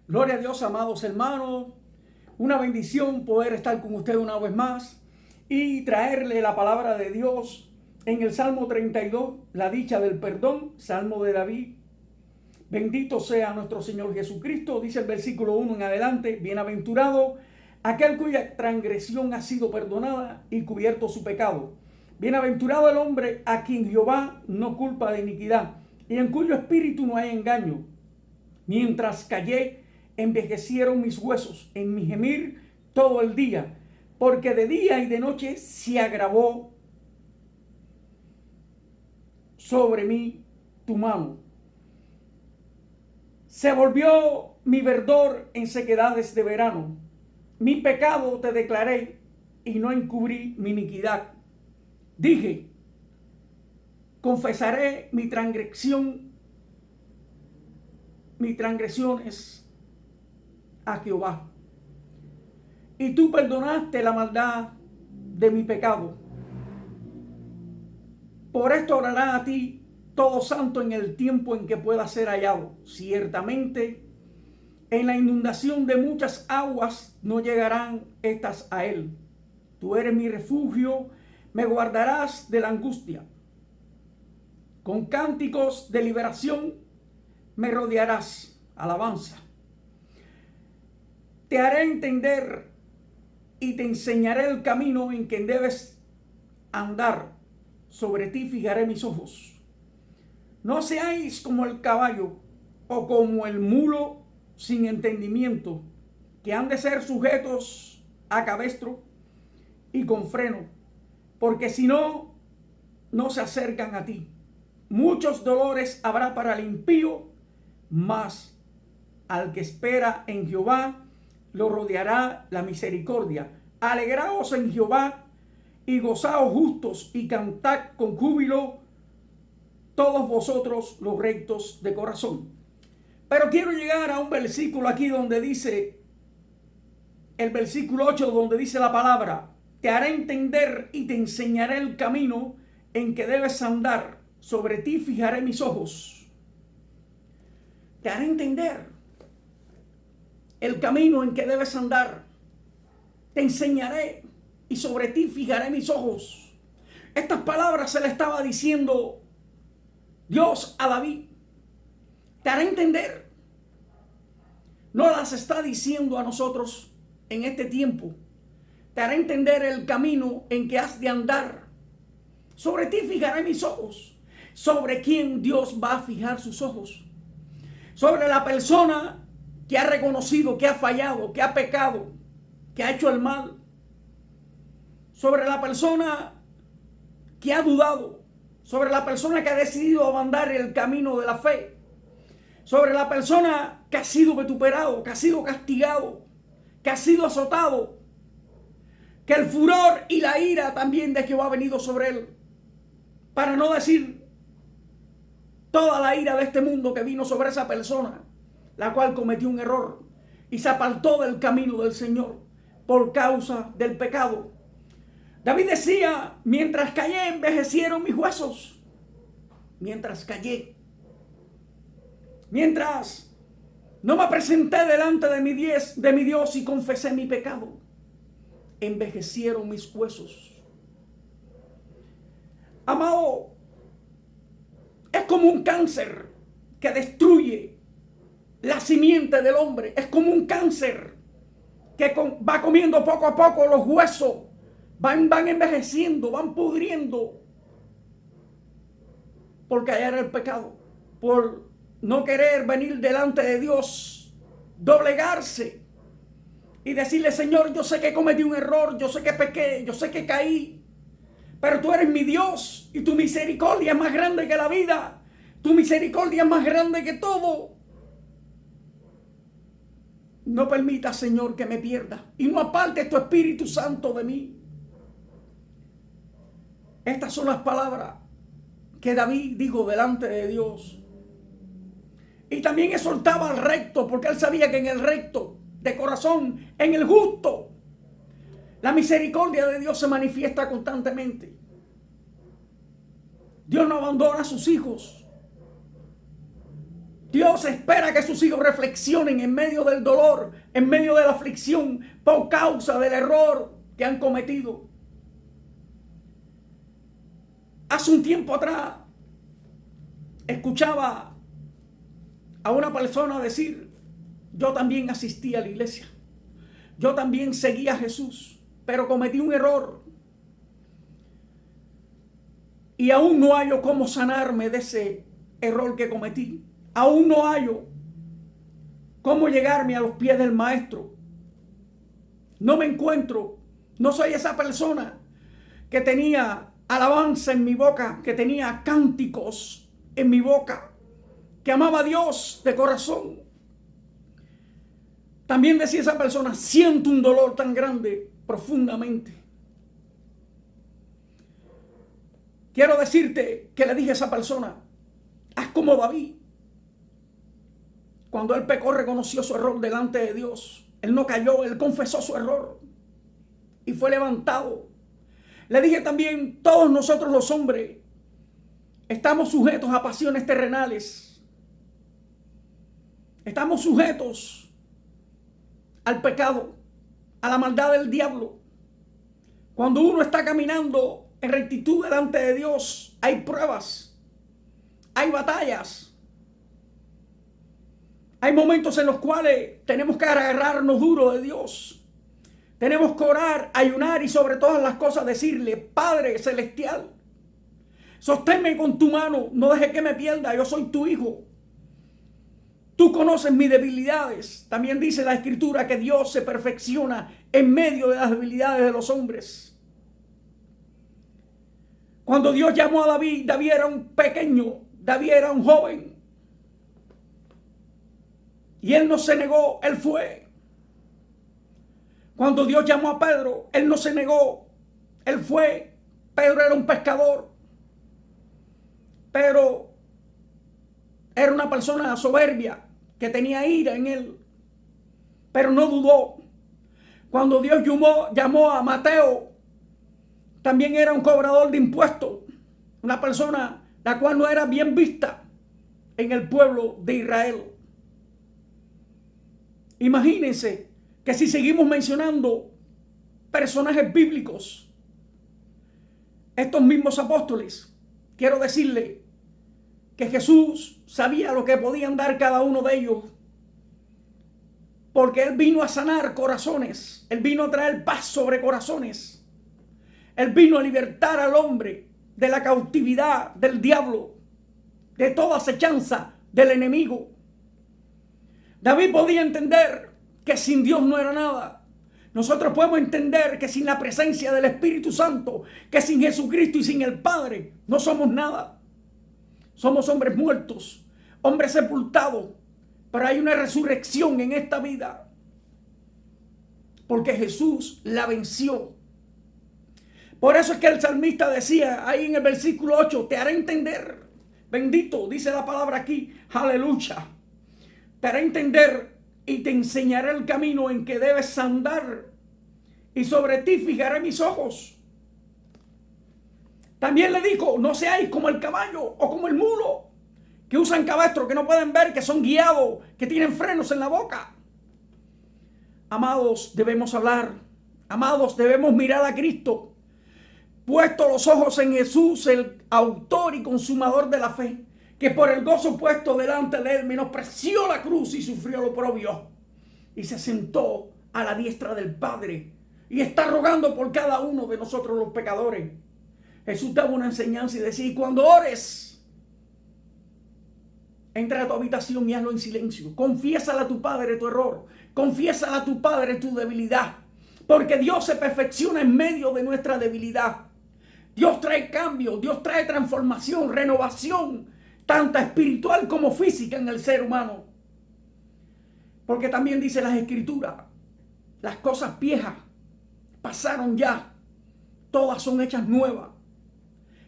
Gloria a Dios, amados hermanos. Una bendición poder estar con usted una vez más y traerle la palabra de Dios en el Salmo 32, la dicha del perdón, Salmo de David. Bendito sea nuestro Señor Jesucristo, dice el versículo 1 en adelante. Bienaventurado aquel cuya transgresión ha sido perdonada y cubierto su pecado. Bienaventurado el hombre a quien Jehová no culpa de iniquidad y en cuyo espíritu no hay engaño. Mientras callé, envejecieron mis huesos en mi gemir todo el día, porque de día y de noche se agravó sobre mí tu mano. Se volvió mi verdor en sequedades de verano. Mi pecado te declaré y no encubrí mi iniquidad. Dije, confesaré mis transgresiones a Jehová. Y tú perdonaste la maldad de mi pecado. Por esto orará a ti todo santo en el tiempo en que pueda ser hallado. Ciertamente, en la inundación de muchas aguas no llegarán estas a él. Tú eres mi refugio, me guardarás de la angustia. Con cánticos de liberación me rodearás. Alabanza. Te haré entender y te enseñaré el camino en que debes andar. Sobre ti fijaré mis ojos. No seáis como el caballo o como el mulo sin entendimiento, que han de ser sujetos a cabestro y con freno, porque si no, no se acercan a ti. Muchos dolores habrá para el impío, mas al que espera en Jehová lo rodeará la misericordia. Alegraos en Jehová y gozaos justos y cantad con júbilo todos vosotros los rectos de corazón. Pero quiero llegar a un versículo aquí donde dice, el versículo 8, donde dice la palabra: te haré entender y te enseñaré el camino en que debes andar. Sobre ti fijaré mis ojos. Te haré entender el camino en que debes andar. Te enseñaré y sobre ti fijaré mis ojos. Estas palabras se le estaba diciendo Dios a David. Te haré entender. No las está diciendo a nosotros en este tiempo. Te haré entender el camino en que has de andar. Sobre ti fijaré mis ojos. ¿Sobre quién Dios va a fijar sus ojos? Sobre la persona que ha reconocido, que ha fallado, que ha pecado, que ha hecho el mal. Sobre la persona que ha dudado. Sobre la persona que ha decidido abandonar el camino de la fe. Sobre la persona que ha sido vituperado, que ha sido castigado, que ha sido azotado. Que el furor y la ira también de Jehová ha venido sobre él. Para no decir toda la ira de este mundo que vino sobre esa persona, la cual cometió un error y se apartó del camino del Señor por causa del pecado. David decía, mientras callé envejecieron mis huesos. Mientras callé. Mientras no me presenté delante de mi Dios y confesé mi pecado, envejecieron mis huesos. Amado, es como un cáncer que destruye la simiente del hombre. Es como un cáncer que va comiendo poco a poco los huesos. Van envejeciendo, van pudriendo. Por callar el pecado. Por no querer venir delante de Dios. Doblegarse. Y decirle, Señor, yo sé que cometí un error. Yo sé que pequé. Yo sé que caí. Pero tú eres mi Dios y tu misericordia es más grande que la vida. Tu misericordia es más grande que todo. No permitas, Señor, que me pierda. Y no apartes tu Espíritu Santo de mí. Estas son las palabras que David dijo delante de Dios. Y también exhortaba al recto, porque él sabía que en el recto de corazón, en el justo, la misericordia de Dios se manifiesta constantemente. Dios no abandona a sus hijos. Dios espera que sus hijos reflexionen en medio del dolor, en medio de la aflicción, por causa del error que han cometido. Hace un tiempo atrás, escuchaba a una persona decir: yo también asistí a la iglesia, yo también seguía a Jesús, pero cometí un error y aún no hallo cómo sanarme de ese error que cometí. Aún no hallo cómo llegarme a los pies del Maestro. No me encuentro, no soy esa persona que tenía alabanza en mi boca, que tenía cánticos en mi boca, que amaba a Dios de corazón. También decía esa persona: siento un dolor tan grande profundamente. Quiero decirte que le dije a esa persona: haz como David. Cuando él pecó, reconoció su error delante de Dios. Él no cayó, él confesó su error y fue levantado. Le dije también: todos nosotros los hombres estamos sujetos a pasiones terrenales. Estamos sujetos al pecado, a la maldad del diablo. Cuando uno está caminando en rectitud delante de Dios, hay pruebas, hay batallas. Hay momentos en los cuales tenemos que agarrarnos duro de Dios. Tenemos que orar, ayunar y sobre todas las cosas decirle: Padre Celestial, sosténme con tu mano, no dejes que me pierda, yo soy tu hijo. Tú conoces mis debilidades. También dice la Escritura que Dios se perfecciona en medio de las debilidades de los hombres. Cuando Dios llamó a David, David era un pequeño, David era un joven. Y él no se negó, él fue. Cuando Dios llamó a Pedro, él no se negó, él fue. Pedro era un pescador, pero era una persona soberbia que tenía ira en él, pero no dudó. Cuando Dios llamó a Mateo, también era un cobrador de impuestos, una persona la cual no era bien vista en el pueblo de Israel. Imagínense que si seguimos mencionando personajes bíblicos, estos mismos apóstoles, quiero decirle que Jesús sabía lo que podían dar cada uno de ellos, porque Él vino a sanar corazones, Él vino a traer paz sobre corazones, Él vino a libertar al hombre de la cautividad del diablo, de toda acechanza del enemigo. David podía entender que sin Dios no era nada. Nosotros podemos entender que sin la presencia del Espíritu Santo, que sin Jesucristo y sin el Padre, no somos nada. Somos hombres muertos, hombres sepultados, pero hay una resurrección en esta vida, porque Jesús la venció. Por eso es que el salmista decía ahí en el versículo 8: te haré entender, bendito, dice la palabra aquí, aleluya. Te haré entender y te enseñaré el camino en que debes andar, y sobre ti fijaré mis ojos. También le dijo: no seáis como el caballo o como el mulo, que usan cabestro, que no pueden ver, que son guiados, que tienen frenos en la boca. Amados, debemos hablar. Amados, debemos mirar a Cristo, puesto los ojos en Jesús, el autor y consumador de la fe, que por el gozo puesto delante de él menospreció la cruz y sufrió lo oprobio, y se sentó a la diestra del Padre, y está rogando por cada uno de nosotros los pecadores. Jesús daba una enseñanza y decía: y cuando ores, entra a tu habitación y hazlo en silencio. Confiésale a tu Padre tu error, confiésale a tu Padre tu debilidad, porque Dios se perfecciona en medio de nuestra debilidad. Dios trae cambio, Dios trae transformación, renovación, tanto espiritual como física en el ser humano. Porque también dice las Escrituras: las cosas viejas pasaron ya, todas son hechas nuevas.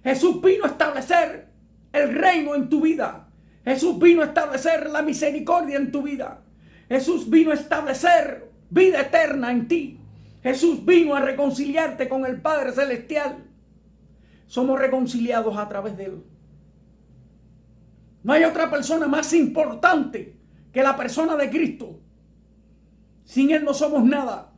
Jesús vino a establecer el reino en tu vida. Jesús vino a establecer la misericordia en tu vida. Jesús vino a establecer vida eterna en ti. Jesús vino a reconciliarte con el Padre Celestial. Somos reconciliados a través de Él. No hay otra persona más importante que la persona de Cristo. Sin Él no somos nada.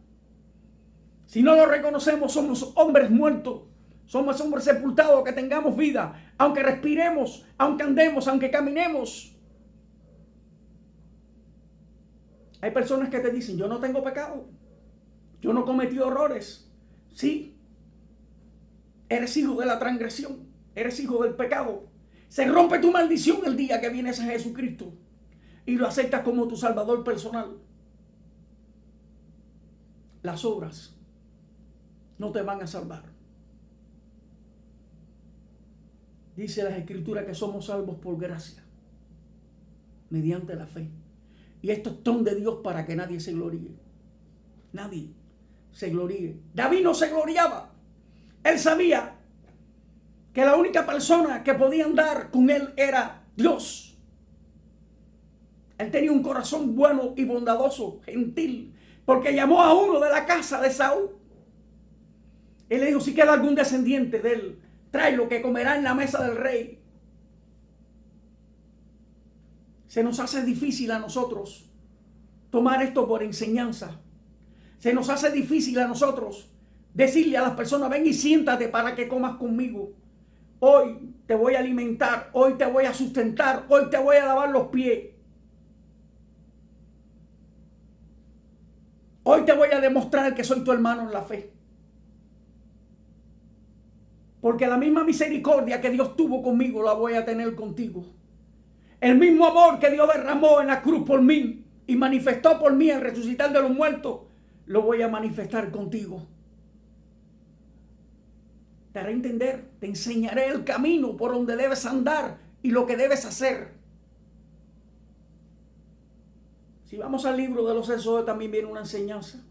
Si no lo reconocemos, somos hombres muertos. Somos hombres sepultados, que tengamos vida. Aunque respiremos, aunque andemos, aunque caminemos. Hay personas que te dicen, yo no tengo pecado. Yo no he cometido errores. Sí. Eres hijo de la transgresión. Eres hijo del pecado. Se rompe tu maldición el día que vienes a Jesucristo y lo aceptas como tu Salvador personal. Las obras no te van a salvar. Dice las Escrituras que somos salvos por gracia, mediante la fe. Y esto es don de Dios para que nadie se gloríe. Nadie se gloríe. David no se gloriaba. Él sabía que la única persona que podía andar con él era Dios. Él tenía un corazón bueno y bondadoso, gentil, porque llamó a uno de la casa de Saúl. Él le dijo, si queda algún descendiente de él, tráelo, que comerá en la mesa del rey. Se nos hace difícil a nosotros tomar esto por enseñanza. Se nos hace difícil a nosotros decirle a las personas, ven y siéntate para que comas conmigo. Hoy te voy a alimentar, hoy te voy a sustentar, hoy te voy a lavar los pies. Hoy te voy a demostrar que soy tu hermano en la fe. Porque la misma misericordia que Dios tuvo conmigo la voy a tener contigo. El mismo amor que Dios derramó en la cruz por mí y manifestó por mí al resucitar de los muertos, lo voy a manifestar contigo. Te haré entender, te enseñaré el camino por donde debes andar y lo que debes hacer. Si vamos al libro de los Hechos, también viene una enseñanza.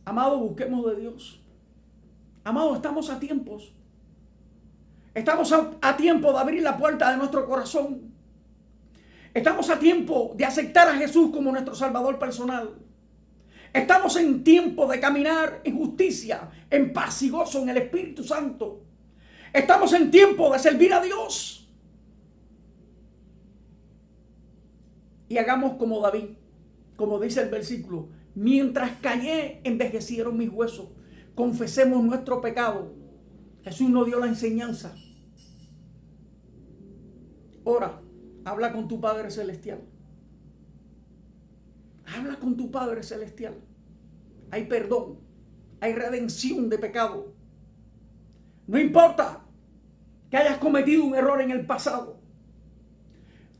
Amado, busquemos de Dios. Amado, estamos a tiempos. Estamos a tiempo de abrir la puerta de nuestro corazón. Estamos a tiempo de aceptar a Jesús como nuestro Salvador personal. Estamos en tiempo de caminar en justicia, en paz y gozo en el Espíritu Santo. Estamos en tiempo de servir a Dios. Y hagamos como David, como dice el versículo, mientras callé, envejecieron mis huesos. Confesemos nuestro pecado. Jesús nos dio la enseñanza. Ora, habla con tu Padre Celestial. Habla con tu Padre Celestial. Hay perdón. Hay redención de pecado. No importa que hayas cometido un error en el pasado.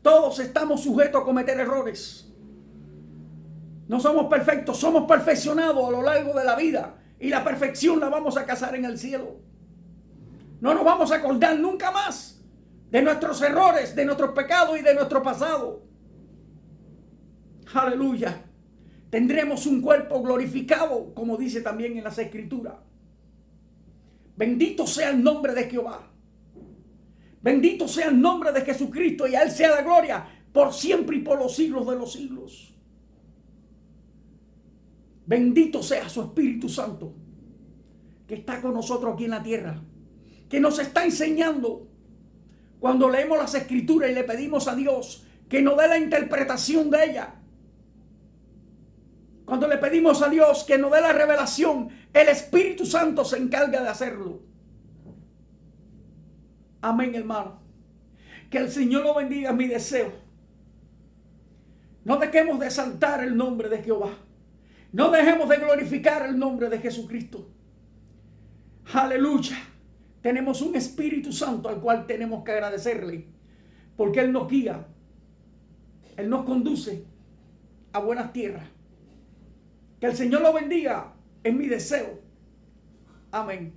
Todos estamos sujetos a cometer errores. No somos perfectos, somos perfeccionados a lo largo de la vida. Y la perfección la vamos a cazar en el cielo. No nos vamos a acordar nunca más de nuestros errores, de nuestros pecados y de nuestro pasado. Aleluya. Tendremos un cuerpo glorificado, como dice también en las Escrituras. Bendito sea el nombre de Jehová. Bendito sea el nombre de Jesucristo, y a Él sea la gloria por siempre y por los siglos de los siglos. Bendito sea su Espíritu Santo, que está con nosotros aquí en la tierra, que nos está enseñando cuando leemos las Escrituras y le pedimos a Dios que nos dé la interpretación de ellas. Cuando le pedimos a Dios que nos dé la revelación, el Espíritu Santo se encarga de hacerlo. Amén, hermano. Que el Señor lo bendiga, es mi deseo. No dejemos de exaltar el nombre de Jehová. No dejemos de glorificar el nombre de Jesucristo. Aleluya. Tenemos un Espíritu Santo al cual tenemos que agradecerle, porque Él nos guía. Él nos conduce a buenas tierras. Que el Señor lo bendiga, es mi deseo. Amén.